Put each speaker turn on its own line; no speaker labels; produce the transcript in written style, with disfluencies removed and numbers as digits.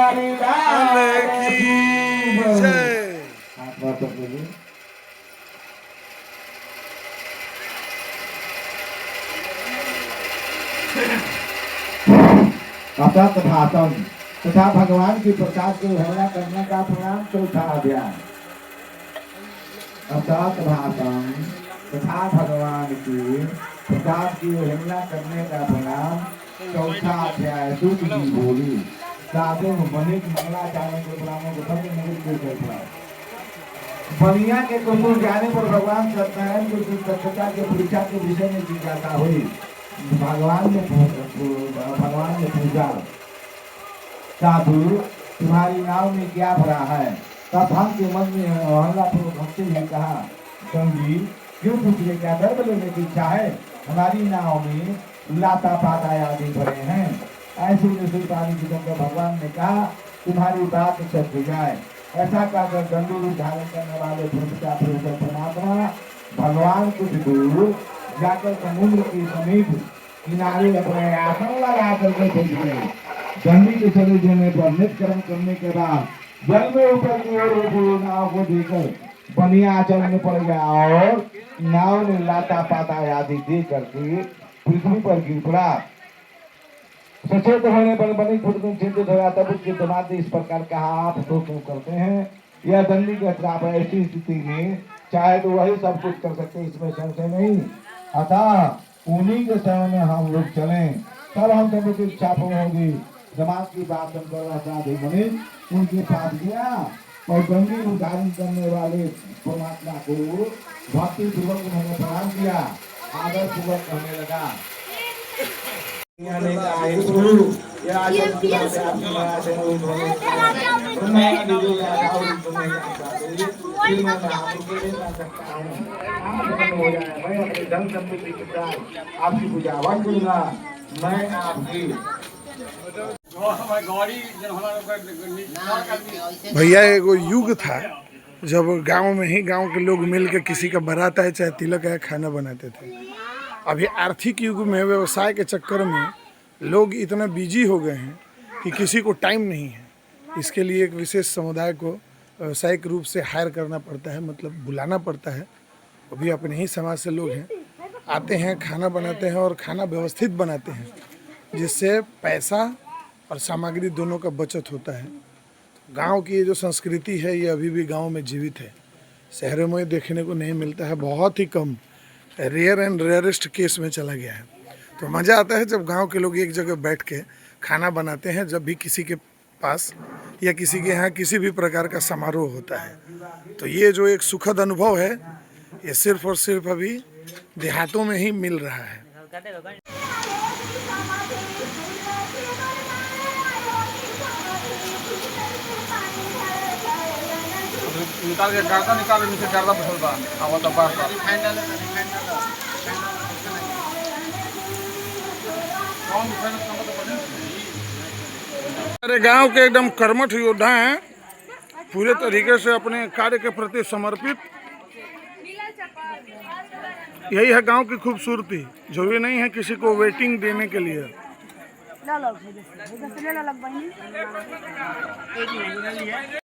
बिहारी लाल की
जय।
असत भाषण तथा भगवान की प्रसाद की अवहेलना करने का परिणाम चौथा अध्याय। असत भाषण तथा भगवान की प्रसाद की अवहेलना करने का परिणाम चौथा अध्याय। दूध की बोली साधु वणिक मंगलाचार्य के ब्राह्मणों को सत्य निरुद्ध करता बनिया के कुंडल जाने पर भगवान सत्यनारायण की सत्यता के परीक्षा के विषय में जिज्ञासा हुई। भगवान ने पूछा, साधु तुम्हारी नाव में क्या भरा है? तब हम के मन में अहंगापूर्वक हंसते हुए कहा, गंगी क्यों पूछने, क्या दर्द लेने की इच्छा है? हमारी नाव में लाता पाता आदि भरे हैं। ऐसे भगवान ने कहा, तुम्हारी बात सच जाए। ऐसा कहकर दंडू रूप धारण करने वाले परमात्मा भगवान कुछ दूर जाकर समुद्र के समीप किनारे अपने आसन लगा करके बैठ गए। दंडी के चले जाने पर निष्कर्म करने के बाद जल में ऊपर की ओर नाव को देकर बनिया चल में पड़ गया और नाव में लाता पाता आदि दे करके पृथ्वी पर गिर पड़ा। सचेत होने पर बनी खुद में चिंतित होया, तब उसके दिमाग ने इस प्रकार कहा, आप तो क्यों करते हैं? यह दंडी कहता आप ऐसी स्थिति में चाहे तो वही सब कुछ कर सकते, इसमें संशय नहीं। अतः उन्हीं के शरण में हम लोग चलें, तब हम सभी की इच्छा पूर्ण होगी। दिमाग की बात सुनकर साधु बने उनके पास गया और गंगी को धारण करने वाले परमात्मा को भक्ति पूर्वक उन्होंने प्रणाम किया, आदर पूर्वक कहने लगा, आपकी पूजा वन करूंगा मैं आपकी।
भैया एगो युग था जब गांव में ही गांव के लोग मिल के किसी का बारात है चाहे तिलक है खाना बनाते थे। अभी आर्थिक युग में व्यवसाय के चक्कर में लोग इतना बिजी हो गए हैं कि किसी को टाइम नहीं है। इसके लिए एक विशेष समुदाय को व्यावसायिक रूप से हायर करना पड़ता है, मतलब बुलाना पड़ता है। वो भी अपने ही समाज से लोग हैं, आते हैं, खाना बनाते हैं और खाना व्यवस्थित बनाते हैं, जिससे पैसा और सामग्री दोनों का बचत होता है। गांव की ये जो संस्कृति है ये अभी भी गांव में जीवित है, शहरों में देखने को नहीं मिलता है, बहुत ही कम, रेयर एंड रेयरेस्ट केस में चला गया है। तो मज़ा आता है जब गांव के लोग एक जगह बैठ के खाना बनाते हैं, जब भी किसी के पास या किसी के यहाँ किसी भी प्रकार का समारोह होता है। तो ये जो एक सुखद अनुभव है ये सिर्फ और सिर्फ अभी देहातों में ही मिल रहा है।
निकाल के गर्दा निकाल नीचे गर्दा पसंद था अब तो बस
हमारे गांव के एकदम कर्मठ योद्धा हैं, पूरे तरीके से अपने कार्य के प्रति समर्पित। यही है गांव की खूबसूरती, जो भी नहीं है किसी को वेटिंग देने के लिए।